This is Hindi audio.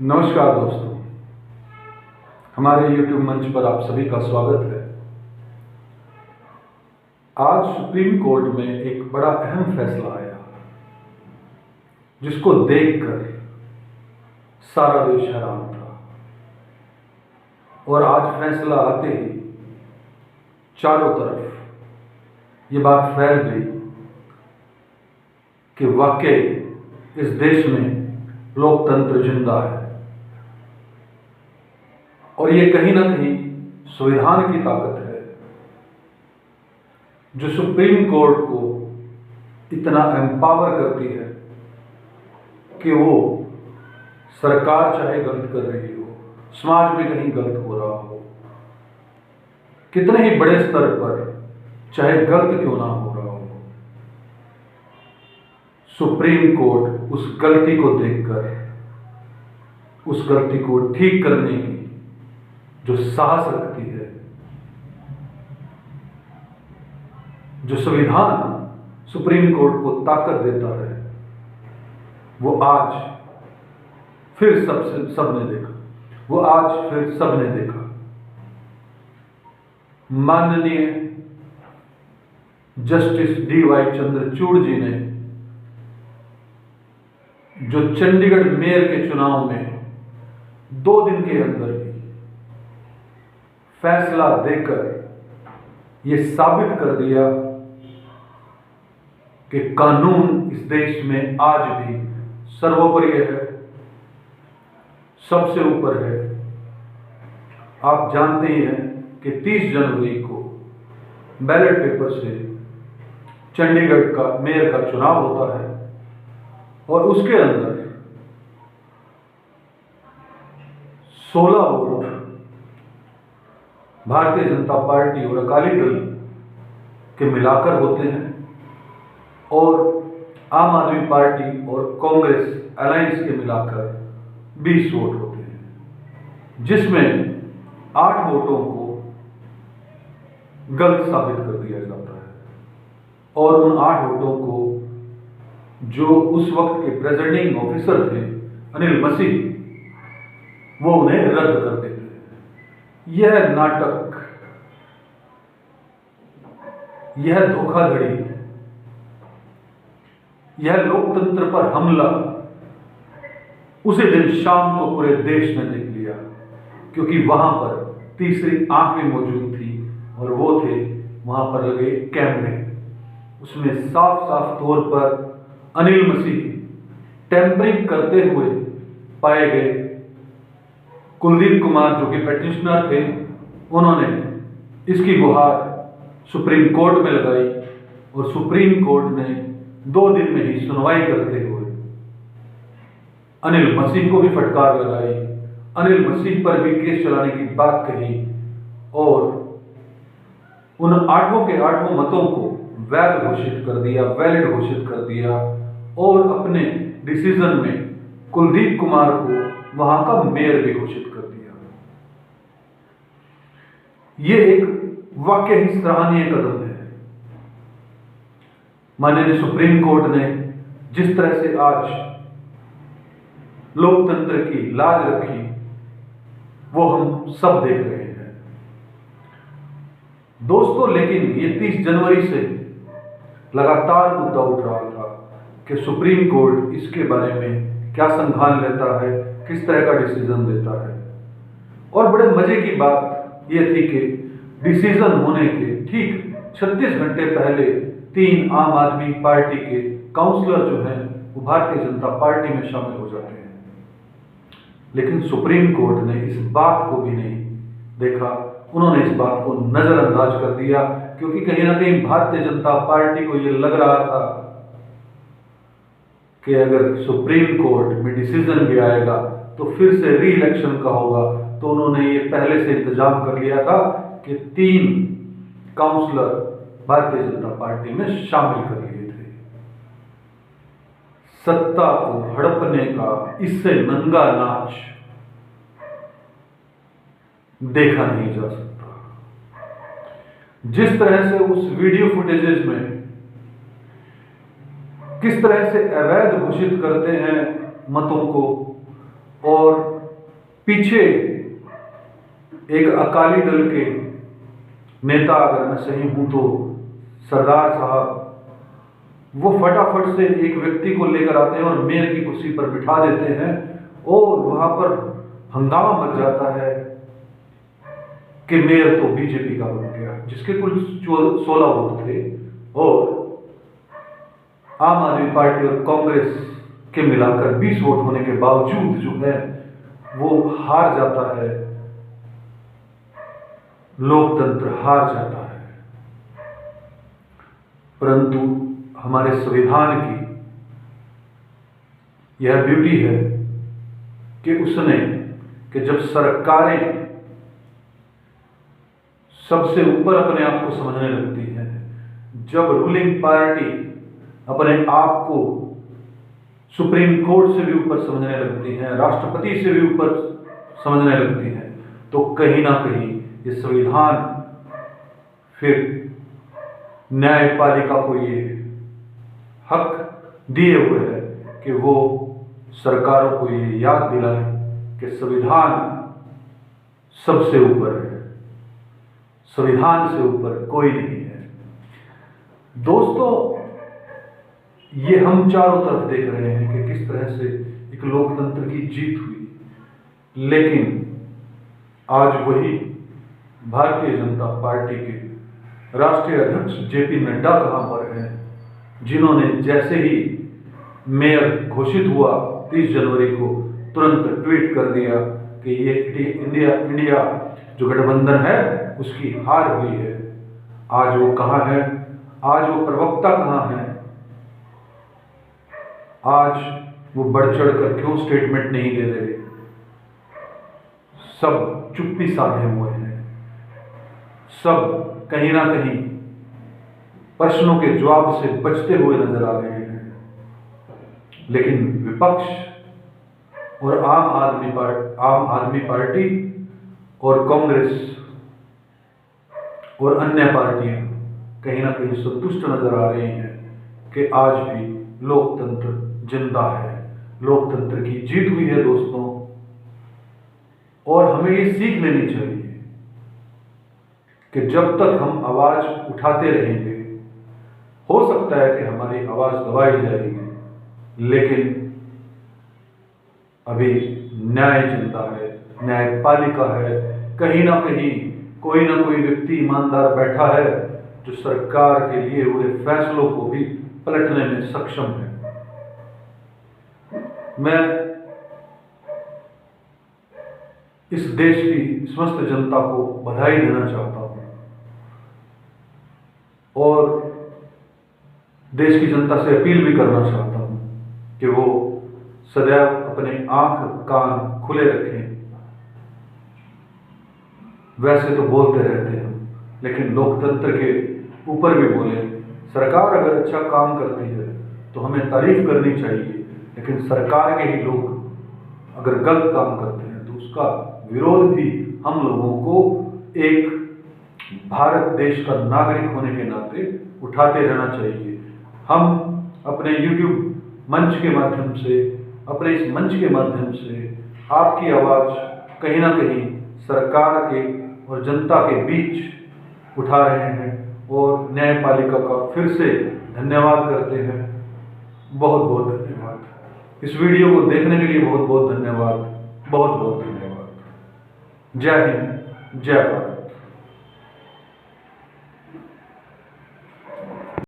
नमस्कार दोस्तों, हमारे YouTube मंच पर आप सभी का स्वागत है। आज सुप्रीम कोर्ट में एक बड़ा अहम फैसला आया जिसको देखकर सारा देश हैरान था। और आज फैसला आते ही चारों तरफ ये बात फैल गई कि वाकई इस देश में लोकतंत्र जिंदा है और ये कहीं ना कहीं संविधान की ताकत है जो सुप्रीम कोर्ट को इतना एम्पावर करती है कि वो सरकार चाहे गलत कर रही हो, समाज में कहीं गलत हो रहा हो, कितने ही बड़े स्तर पर चाहे गलत क्यों ना हो रहा हो, सुप्रीम कोर्ट उस गलती को देखकर उस गलती को ठीक करने की जो साहस रखती है, जो संविधान सुप्रीम कोर्ट को ताकत देता है, वो आज फिर सबने देखा। माननीय जस्टिस D.Y. चंद्रचूड़ जी ने जो चंडीगढ़ मेयर के चुनाव में 2 दिन के अंदर ही फैसला देकर यह साबित कर दिया कि कानून इस देश में आज भी सर्वोपरि है, सबसे ऊपर है। आप जानते ही हैं कि 30 जनवरी को बैलेट पेपर से चंडीगढ़ का मेयर का चुनाव होता है और उसके अंदर 16 वोट भारतीय जनता पार्टी और अकाली दल के मिलाकर होते हैं और आम आदमी पार्टी और कांग्रेस अलायंस के मिलाकर 20 वोट होते हैं, जिसमें 8 वोटों को गलत साबित कर दिया जाता है और उन 8 वोटों को जो उस वक्त के प्रेसिडिंग ऑफिसर थे अनिल मसीह, वो उन्हें रद्द कर देते हैं। यह नाटक, यह धोखाधड़ी, यह लोकतंत्र पर हमला उसी दिन शाम को पूरे देश ने देख लिया, क्योंकि वहां पर तीसरी आंख भी मौजूद थी और वो थे वहां पर लगे कैमरे। उसमें साफ साफ तौर पर अनिल मसीह टेम्परिंग करते हुए पाए गए। कुलदीप कुमार जो कि पेटिशनर थे, उन्होंने इसकी गुहार सुप्रीम कोर्ट में लगाई और सुप्रीम कोर्ट ने 2 दिन में ही सुनवाई करते हुए अनिल मसीह को भी फटकार लगाई, अनिल मसीह पर भी केस चलाने की बात कही और उन 8 के 8 मतों को वैध घोषित कर दिया, वैलिड घोषित कर दिया और अपने डिसीजन में कुलदीप कुमार को वहां का मेयर भी घोषित कर दिया। यह एक वाकई सराहनीय कदम है। माननीय सुप्रीम कोर्ट ने जिस तरह से आज लोकतंत्र की लाज रखी, वो हम सब देख रहे हैं दोस्तों। लेकिन ये 30 जनवरी से लगातार मुद्दा उठ रहा था कि सुप्रीम कोर्ट इसके बारे में क्या संज्ञान लेता है, किस तरह का डिसीजन देता है। और बड़े मजे की बात यह थी कि डिसीजन होने के ठीक 36 घंटे पहले 3 आम आदमी पार्टी के काउंसलर जो हैं वो भारतीय जनता पार्टी में शामिल हो जाते हैं। लेकिन सुप्रीम कोर्ट ने इस बात को भी नहीं देखा, उन्होंने इस बात को नजरअंदाज कर दिया, क्योंकि कहीं ना कहीं भारतीय जनता पार्टी को यह लग रहा था कि अगर सुप्रीम कोर्ट में डिसीजन भी आएगा तो फिर से री इलेक्शन का होगा। तो उन्होंने ये पहले से इंतजाम कर लिया था कि 3 काउंसलर भारतीय जनता पार्टी में शामिल कर लिए थे। सत्ता को हड़पने का इससे नंगा नाच देखा नहीं जा सकता। जिस तरह से उस वीडियो फुटेजेस में किस तरह से अवैध घोषित करते हैं मतों को और पीछे एक अकाली दल के नेता, अगर मैं सही हूं तो सरदार साहब, वो फटाफट से एक व्यक्ति को लेकर आते हैं और मेयर की कुर्सी पर बिठा देते हैं और वहां पर हंगामा मच जाता है कि मेयर तो बीजेपी का बन गया, जिसके कुल 16 वोट थे और आम आदमी पार्टी और कांग्रेस के मिलाकर 20 वोट होने के बावजूद जो है वो हार जाता है, लोकतंत्र हार जाता है। परंतु हमारे संविधान की यह ब्यूटी है कि उसने कि जब सरकारें सबसे ऊपर अपने आप को समझने लगती हैं, जब रूलिंग पार्टी अपने आप को सुप्रीम कोर्ट से भी ऊपर समझने लगती हैं, राष्ट्रपति से भी ऊपर समझने लगती हैं, तो कहीं ना कहीं ये संविधान फिर न्यायपालिका को ये हक दिए हुए है कि वो सरकारों को ये याद दिलाए कि संविधान सबसे ऊपर है, संविधान से ऊपर कोई नहीं है। दोस्तों, ये हम चारों तरफ देख रहे हैं कि किस तरह से एक लोकतंत्र की जीत हुई, लेकिन आज वही भारतीय जनता पार्टी के राष्ट्रीय अध्यक्ष जेपी नड्डा कहां पर हैं, जिन्होंने जैसे ही मेयर घोषित हुआ 30 जनवरी को तुरंत ट्वीट कर दिया कि ये इंडिया जो गठबंधन है उसकी हार हुई है। आज वो कहां है? आज वो प्रवक्ता कहां है? आज वो बढ़ चढ़ कर क्यों स्टेटमेंट नहीं दे रहे? सब चुप्पी साधे हुए हैं, सब कहीं ना कहीं प्रश्नों के जवाब से बचते हुए नजर आ रहे हैं। लेकिन विपक्ष और आम आदमी पार्टी और कांग्रेस और अन्य पार्टियां कहीं ना कहीं संतुष्ट नजर आ रही हैं कि आज भी लोकतंत्र जिंदा है, लोकतंत्र की जीत हुई है दोस्तों। और हमें ये सीख लेनी चाहिए कि जब तक हम आवाज उठाते रहेंगे, हो सकता है कि हमारी आवाज दबाई जाएगी, लेकिन अभी न्याय जिंदा है, न्यायपालिका है। कहीं ना कहीं कोई ना कोई व्यक्ति ईमानदार बैठा है जो सरकार के लिए हुए फैसलों को भी पलटने में सक्षम है। मैं इस देश की समस्त जनता को बधाई देना चाहता हूं और देश की जनता से अपील भी करना चाहता हूं कि वो सदैव अपने आंख कान खुले रखें। वैसे तो बोलते रहते हैं, लेकिन लोकतंत्र के ऊपर भी बोले। सरकार अगर अच्छा काम करती है तो हमें तारीफ करनी चाहिए, लेकिन सरकार के ही लोग अगर गलत काम करते हैं तो उसका विरोध भी हम लोगों को एक भारत देश का नागरिक होने के नाते उठाते रहना चाहिए। हम अपने YouTube मंच के माध्यम से, अपने इस मंच के माध्यम से आपकी आवाज कहीं ना कहीं सरकार के और जनता के बीच उठा रहे हैं और न्यायपालिका का फिर से धन्यवाद करते हैं। बहुत बहुत धन्यवाद। इस वीडियो को देखने के लिए बहुत बहुत धन्यवाद, बहुत बहुत धन्यवाद। जय हिंद, जय भारत।